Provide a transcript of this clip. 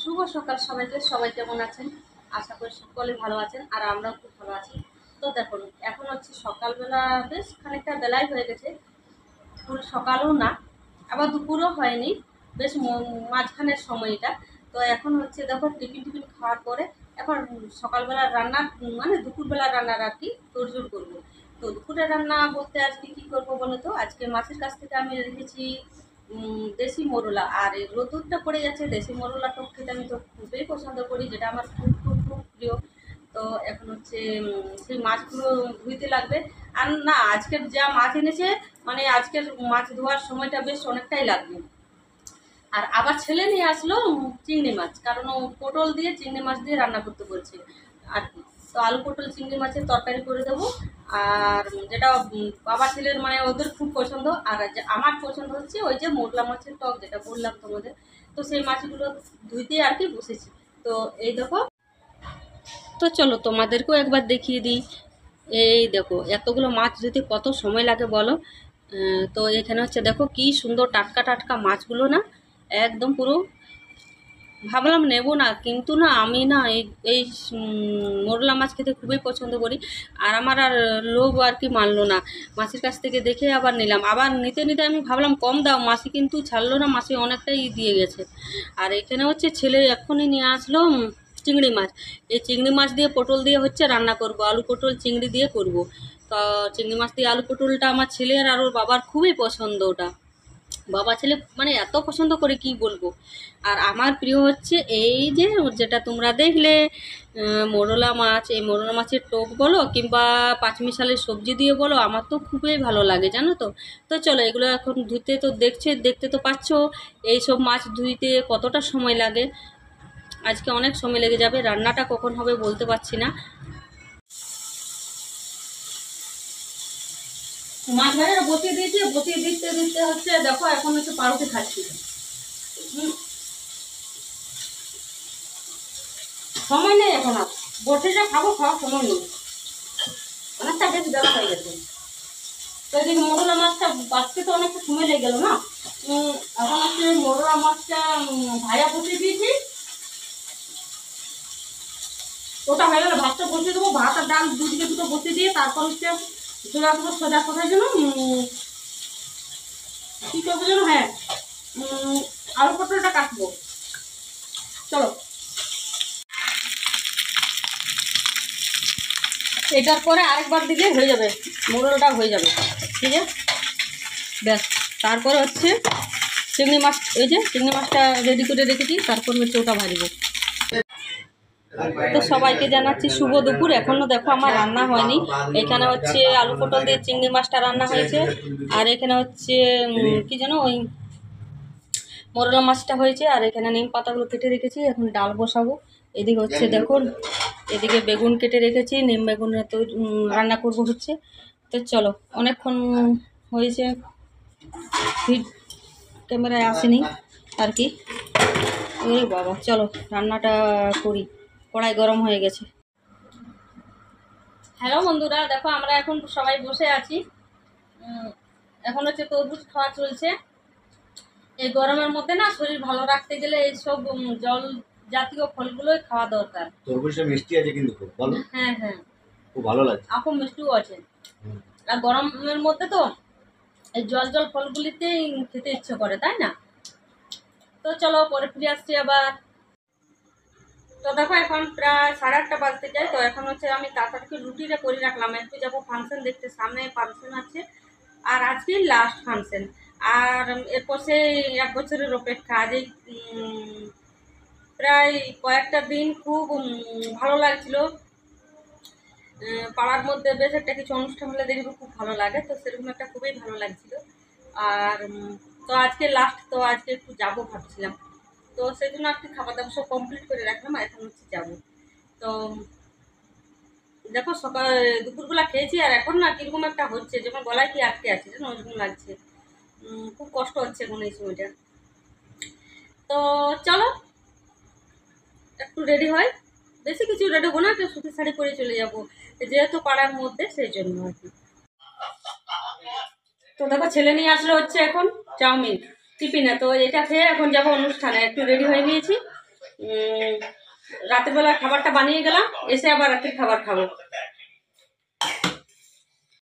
শুভ সকাল সবাইকে। সবাই কেমন আছেন? আশা করি সকলে ভালো আছেন, আর আমরাও খুব ভালো আছি। তো দেখুন, এখন হচ্ছে সকালবেলা, বেশ খানিকটা বেলায় হয়ে গেছে, ফুল সকালও না আবার দুপুরও হয়নি, বেশ মাঝখানের সময়টা। তো এখন হচ্ছে দেখো, টিফিন টিফিন খাওয়ার পরে এখন সকালবেলা রান্না, মানে দুপুরবেলা রান্নার আর কি তোড়জোড় করবো। তো দুপুরে রান্না বলতে আজকে কি করবো বলো তো, আজকে মাছের কাছ থেকে আমি রেখেছি দেশি মোরলা। আর এই রোদ্দুরটা পড়ে যাচ্ছে, দেশি মোরলা টক খেতে আমি তো খুবই পছন্দ করি, যেটা আমার খুব খুব খুব প্রিয়। তো এখন হচ্ছে সেই মাছগুলো ধুইতে লাগবে। আর না, আজকের যা মাছ এনেছে, মানে আজকের মাছ ধোয়ার সময়টা বেশ অনেকটাই লাগবে। আর আবার ছেলে নিয়ে আসলো চিংড়ি মাছ, কারণ ও পটল দিয়ে চিংড়ি মাছ দিয়ে রান্না করতে বলছে আর কি। তো আলু পটল চিংড়ি মাছের তরকারি করে দেবো। আর যেটা বাবা ছেলের, মানে ওদের খুব পছন্দ। আর আমার পছন্দ হচ্ছে ওই যে মোরলা মাছের টক, যেটা বললাম তোমাদের। তো সেই মাছগুলো ধুইতে আর কি বসেছি। তো এই দেখো, তো চলো তোমাদেরকেও একবার দেখিয়ে দিই। এই দেখো, এতগুলো মাছ ধুতে কত সময় লাগে বলো। তো এখানে হচ্ছে দেখো কি সুন্দর টাটকা টাটকা মাছগুলো না, একদম পুরো। ভাবলাম নেব না, কিন্তু না আমি না এই এই মোরলা মাছ খেতে খুবই পছন্দ করি। আর আমার আর লোভ আর কি মানলো না, মাসির কাছ থেকে দেখে আবার নিলাম। আবার নিতে নিতে আমি ভাবলাম কম দাও, মাসি কিন্তু ছাড়লো না, মাসি অনেকটাই দিয়ে গেছে। আর এখানে হচ্ছে ছেলে এক্ষুনি নিয়ে আসলো চিংড়ি মাছ। এই চিংড়ি মাছ দিয়ে পটল দিয়ে হচ্ছে রান্না করব, আলু পটল চিংড়ি দিয়ে করব। তো চিংড়ি মাছ দিয়ে আলু পটলটা আমার ছেলের আর ওর বাবার খুবই পছন্দ ওটা। বাবা ছেলে মানে এত পছন্দ করে কি বলবো। আর আমার প্রিয় হচ্ছে এই যে, যেটা তোমরা দেখলে মোরলা মাছ। এই মোরলা মাছের টোপ বলো কিংবা পাঁচমিশালের সবজি দিয়ে বলো, আমার তো খুবই ভালো লাগে জানো তো। তো চলো, এগুলো এখন ধুতে তো দেখতে তো পাচ্ছ এইসব মাছ ধুইতে কতটা সময় লাগে। আজকে অনেক সময় লেগে যাবে, রান্নাটা কখন হবে বলতে পারছি না। মাছ ভাজাটা বসিয়ে দিয়েছি, বসিয়ে দিতে দিতে হচ্ছে দেখো, এখন হচ্ছে পাউরুটি খাচ্ছি। সময় নেই এখন, আর বসে যা খাবো, খাওয়ার সময় নেই, অনেকটা বেশ বেলা হয়ে গেছে। তো এদিকে মোরলা মাছটা বাঁচতে তো অনেকটা সময় লেগে গেল না। এখন হচ্ছে মোরলা মাছটা ভাজা বসিয়ে দিয়েছি, ওটা হয়ে গেলে ভাতটা বসিয়ে দেবো। ভাত আর ডাল দুদিকে দুটো বসিয়ে দিয়ে তারপর হচ্ছে চলে আসবো সোজা কোথায় যেন, কী করবো যেন, হ্যাঁ, আলু পটলটা কাটবো। চলো, এটার পরে আরেকবার দিলে হয়ে যাবে, মোরলটা হয়ে যাবে, ঠিক আছে। ব্যাস, তারপরে হচ্ছে চিংড়ি মাছ, এই যে চিংড়ি মাছটা রেডি করে রেখেছি, তারপর হচ্ছে ওটা ভাজবো। তো সবাইকে জানাচ্ছি শুভ দুপুর। এখনও দেখো আমার রান্না হয়নি। এখানে হচ্ছে আলু পটল দিয়ে চিংড়ি মাছটা রান্না হয়েছে, আর এখানে হচ্ছে কি যেন ওই মোরলা মাছটা হয়েছে, আর এখানে নিম পাতাগুলো কেটে রেখেছি, এখন ডাল বসাবো। এদিকে হচ্ছে দেখুন, এদিকে বেগুন কেটে রেখেছি, নিম বেগুনের তো রান্না করব হচ্ছে। তো চলো, অনেকক্ষণ হয়েছে, ক্যামেরায় আসেনি আর কি। ওরে বাবা, চলো রান্নাটা করি, কড়াই গরম হয়ে গেছে। হ্যালো বন্ধুরা, দেখো আমরা এখন সবাই বসে আছি। এখন হচ্ছে তরমুজ খাওয়া চলছে। এই গরমের মধ্যে না, শরীর ভালো রাখতে গেলে এইসব জল জাতীয় ফলগুলোই খাওয়া দরকার। তরমুজটা মিষ্টি আছে কিন্তু খুব ভালো। হ্যাঁ হ্যাঁ, খুব ভালো লাগছে, এখন মিষ্টিও আছে। আর গরমের মধ্যে তো এই জল জল ফলগুলিতেই খেতে ইচ্ছে করে, তাই না? তো চলো, পরে ফিরে আসছি আবার। তো দেখো, এখন প্রায় 8:30 বাজতে যায়। তো এখন হচ্ছে আমি তাড়াতাড়ি রুটিটা করে রাখলাম, একটু যাবো ফাংশন দেখতে, সামনে ফাংশন আছে। আর আজকে লাস্ট ফাংশন। আর এরপর সেই 1 বছরের অপেক্ষা। আজ এই প্রায় কয়েকটা দিন খুব ভালো লাগছিল। পাড়ার মধ্যে বেশ একটা কিছু অনুষ্ঠান হলে দেখবো খুব ভালো লাগে, তো সেরকম একটা খুবই ভালো লাগছিল। আর তো আজকে লাস্ট, তো আজকে একটু যাবো ভাবছিলাম। তো সেই জন্য আর কি খাবার দাবার সব কমপ্লিট করে রাখলাম, আর এখন হচ্ছে যাবো। তো দেখো, সকাল দুপুরবেলা খেয়েছি, আর এখন না কিরকম একটা হচ্ছে, যখন গলায় কি আটকে আছে যেন ওরকম লাগছে। খুব কষ্ট হচ্ছে এখন এই সময়টা। তো চলো একটু রেডি হয়, বেশি কিছু রেডি হবো না, একটু সুতির শাড়ি পরে চলে যাবো, যেহেতু পাড়ার মধ্যে, সেই জন্য আর কি। তো দেখো, ছেলে নিয়ে আসলে হচ্ছে এখন চাউমিন টিফিনে। তো এটা খেয়ে এখন যাবো অনুষ্ঠানে, একটু রেডি হয়ে নিয়েছি, রাতের বেলা খাবারটা বানিয়ে গেলাম, এসে আবার রাতের খাবার খাবো।